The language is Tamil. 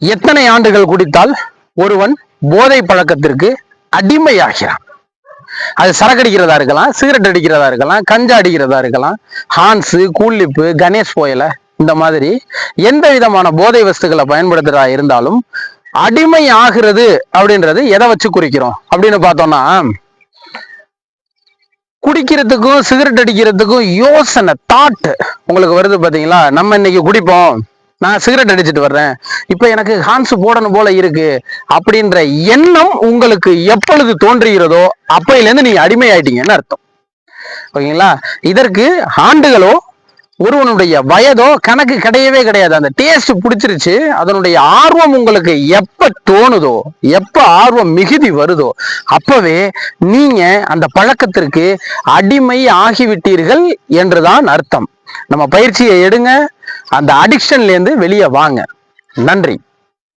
எத்தனை ஆண்டுகள் குடித்தால் ஒருவன் போதை பழக்கத்திற்கு அடிமையாகிறான்? அது சரக்கு அடிக்கிறதா இருக்கலாம், சிகரெட் அடிக்கிறதா இருக்கலாம், கஞ்சா அடிக்கிறதா இருக்கலாம், ஹான்ஸு, கூலிப்பு, கணேஷ் போயல, இந்த மாதிரி எந்த விதமான போதை வஸ்துக்களை பயன்படுத்துறதா இருந்தாலும் அடிமை ஆகிறது அப்படின்றது எதை வச்சு குறிக்கிறோம் அப்படின்னு பார்த்தோம்னா, குடிக்கிறதுக்கும் சிகரெட் அடிக்கிறதுக்கும் யோசனை தாட் உங்களுக்கு வருது பாத்தீங்களா? நம்ம இன்னைக்கு குடிப்போம், நான் சிகரெட் அடிச்சுட்டு வர்றேன், இப்ப எனக்கு ஹான்ஸ் போடணும் போல இருக்கு அப்படின்ற எண்ணம் உங்களுக்கு எப்பொழுது தோன்றுகிறதோ அப்பையிலேருந்து நீங்க அடிமை ஆயிட்டீங்கன்னு அர்த்தம். ஓகேங்களா? இதற்கு ஆண்டுகளோ ஒருவனுடைய வயதோ கணக்கு கிடையவே கிடையாது. அந்த டேஸ்ட் பிடிச்சிருச்சு, அதனுடைய ஆர்வம் உங்களுக்கு எப்ப தோணுதோ, எப்ப ஆர்வம் மிகுதி வருதோ அப்பவே நீங்க அந்த பழக்கத்திற்கு அடிமை ஆகிவிட்டீர்கள் என்றுதான் அர்த்தம். நம்ம பயிற்சியை எடுங்க, அந்த அடிக்ஷன்ல இருந்து வெளியே வாங்க. நன்றி.